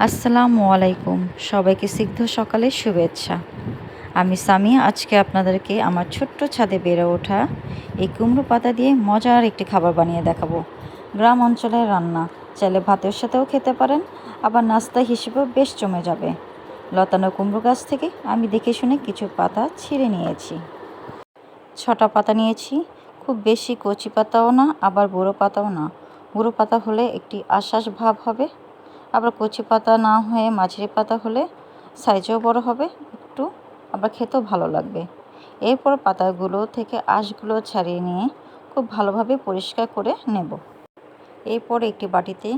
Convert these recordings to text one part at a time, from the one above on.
আসসালামু আলাইকুম। সবাইকে সিদ্ধ সকালের শুভেচ্ছা। আমি সামিয়া। আজকে আপনাদেরকে আমার ছোট্ট ছাদে বেড়ে ওঠা এই কুমড়ো পাতা দিয়ে মজার একটি খাবার বানিয়ে দেখাবো। গ্রাম অঞ্চলের রান্না, চাইলে ভাতের সাথেও খেতে পারেন, আবার নাস্তা হিসেবেও বেশ জমে যাবে। লতানো কুমড়ো গাছ থেকে আমি দেখে শুনে কিছু পাতা ছিঁড়ে নিয়েছি। 6টা পাতা নিয়েছি। খুব বেশি কচি পাতাও না, আবার বুড়ো পাতাও না। বুড়ো পাতা হলে একটি আশ্বাস ভাব হবে, আবার কচি পাতা না হয়ে মাঝারি পাতা হলে সাইজেও বড় হবে একটু, আবার খেতেও ভালো লাগবে। এরপর পাতাগুলো থেকে আঁশগুলো ছাড়িয়ে নিয়ে খুব ভালোভাবে পরিষ্কার করে নেব। এরপর একটি বাটিতে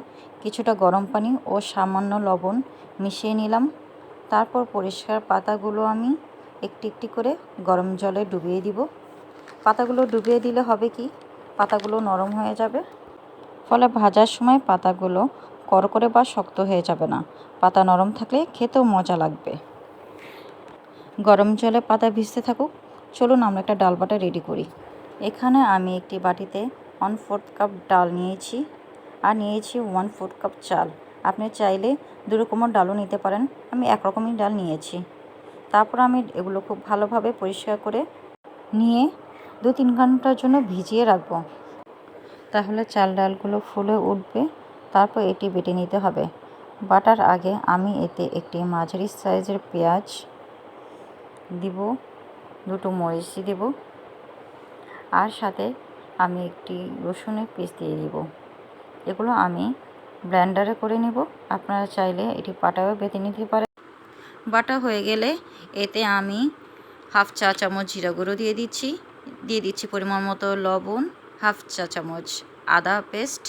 কিছুটা গরম পানি ও সামান্য লবণ মিশিয়ে নিলাম। তারপর পরিষ্কার পাতাগুলো আমি একটি একটি করে গরম জলে ডুবিয়ে দিব। পাতাগুলো ডুবিয়ে দিলে হবে কি, পাতাগুলো নরম হয়ে যাবে, ফলে ভাজার সময় পাতাগুলো করকরে বা শক্ত হয়ে যাবে না। পাতা নরম থাকলে খেতেও মজা লাগবে। গরম জলে পাতা ভিজতে থাকুক, চলুন আমরা একটা ডাল বাটা রেডি করি। এখানে আমি একটি বাটিতে 1/4 কাপ ডাল নিয়েছি, আর নিয়েছি 1/4 কাপ চাল। আপনি চাইলে 2 রকমের ডালও নিতে পারেন, আমি একরকমই ডাল নিয়েছি। তারপর আমি এগুলো খুব ভালোভাবে পরিষ্কার করে নিয়ে 2-3 ঘন্টার জন্য ভিজিয়ে রাখবো, তাহলে চাল ডালগুলো ফুলে উঠবে। তারপর এটি বেটে নিতে হবে। বাটার আগে আমি এতে একটি মাঝারি সাইজের পেঁয়াজ দিব, 2টো মরিচ দেব, আর সাথে আমি একটি রসুনের পিস দিয়ে দিব। এগুলো আমি ব্লেন্ডারে করে নেব, আপনারা চাইলে এটি পাটায়ও বেটে নিতে পারেন। বাটা হয়ে গেলে এতে আমি 1/2 চা চামচ জিরা গুঁড়ো দিয়ে দিচ্ছি পরিমাণ মতো লবণ, 1/2 চা চামচ আদা পেস্ট,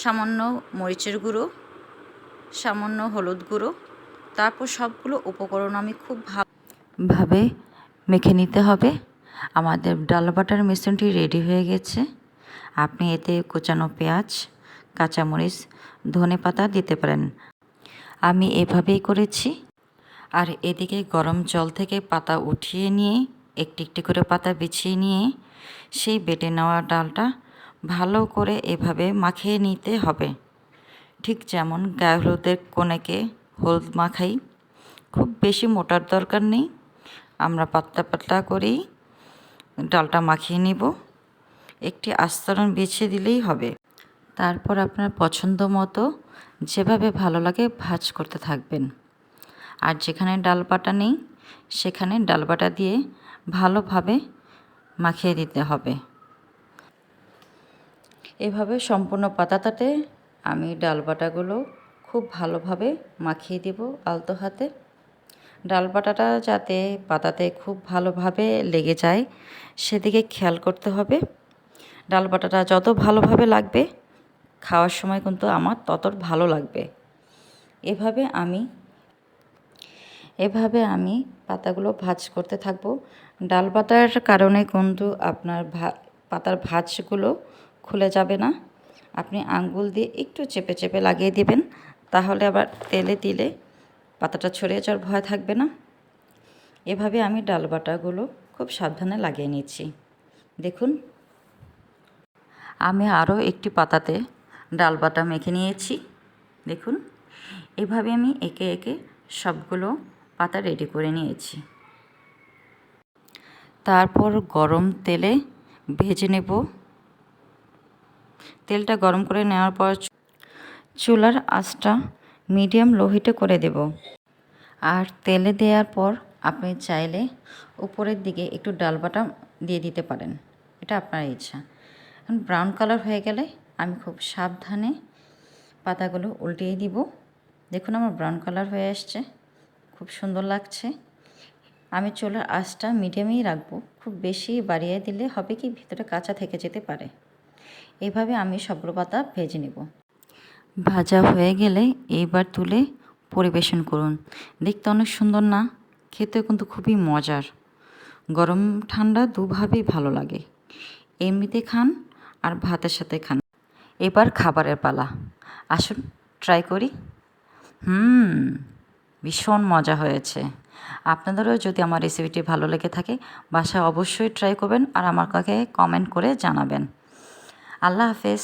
সামান্য মরিচের গুঁড়ো, সামান্য হলুদ গুঁড়ো। তারপর সবগুলো উপকরণ আমি খুব ভালোভাবে মেখে নিতে হবে। আমাদের ডাল বাটার মিশ্রণটি রেডি হয়ে গেছে। আপনি এতে কুচানো পেঁয়াজ, কাঁচামরিচ, ধনেপাতা দিতে পারেন। আমি এভাবেই করেছি। আর এদিকে গরম জল থেকে পাতা উঠিয়ে নিয়ে একটি একটি করে পাতা বিছিয়ে নিয়ে সেই বেটে নেওয়া ডালটা ভালো করে এভাবে মাখিয়ে নিতে হবে। ঠিক যেমন গায়ে হলুদের কনেকে হলুদ মাখাই, খুব বেশি মোটার দরকার নেই, আমরা পাতলা পাতলা করেই ডালটা মাখিয়ে নিব। একটি আস্তরণ বিছিয়ে দিলেই হবে। তারপর আপনার পছন্দ মতো যেভাবে ভালো লাগে ভাজ করতে থাকবেন। আর যেখানে ডাল বাটা নেই সেখানে ডাল বাটা দিয়ে ভালোভাবে মাখিয়ে দিতে হবে। এভাবে সম্পূর্ণ পাতাটাতে আমি ডাল বাটাগুলো খুব ভালোভাবে মাখিয়ে দেব আলতো হাতে। ডাল বাটাটা যাতে পাতাতে খুব ভালোভাবে লেগে যায় সেদিকে খেয়াল করতে হবে। ডাল বাটাটা যত ভালোভাবে লাগবে খাওয়ার সময় কিন্তু আমার তত ভালো লাগবে। এভাবে আমি পাতাগুলো ভাজ করতে থাকব। ডাল বাটার কারণে কিন্তু আপনার পাতার ভাঁজগুলো খুলে যাবে না। আপনি আঙ্গুল দিয়ে একটু চেপে চেপে লাগিয়ে দিবেন, তাহলে আবার তেলে দিলে পাতাটা ছড়িয়ে যাওয়ার ভয় থাকবে না। এভাবে আমি ডাল বাটাগুলো খুব সাবধানে লাগিয়ে নিচ্ছি। দেখুন, আমি আরও একটি পাতাতে ডাল বাটা মেখে নিয়েছি। দেখুন, এভাবে আমি একে একে সবগুলো পাতা রেডি করে নিয়েছি। তারপর গরম তেলে ভেজে নেব। তেলটা গরম করে নেওয়ার পর চুলার আঁচটা মিডিয়াম লো হিটে করে দেব। আর তেলে দেওয়ার পর আপনি চাইলে উপরের দিকে একটু ডাল বাটা দিয়ে দিতে পারেন, এটা আপনার ইচ্ছা। এখন ব্রাউন কালার হয়ে গেলে আমি খুব সাবধানে পাতাগুলো উল্টিয়ে দিব। দেখুন, আমার ব্রাউন কালার হয়ে আসছে, খুব সুন্দর লাগছে। আমি চুলার আঁচটা মিডিয়ামেই রাখবো, খুব বেশি বাড়িয়ে দিলে হবে কি ভিতরে কাঁচা থেকে যেতে পারে। এইভাবে আমি সবগুলো পাতা ভেজে নেব। ভাজা হয়ে গেলে এইবার তুলে পরিবেশন করুন। দেখতে অনেক সুন্দর না? খেতেও কিন্তু খুবই মজার। গরম ঠান্ডা দুভাবেই ভালো লাগে, এমনিতে খান আর ভাতের সাথে খান। এবার খাবারের পালা, আসুন ট্রাই করি। ভীষণ মজা হয়েছে। আপনাদেরও যদি আমার রেসিপিটি ভালো লেগে থাকে বাসায় অবশ্যই ট্রাই করবেন আর আমাকে কমেন্ট করে জানাবেন। আল্লাহ হাফেজ।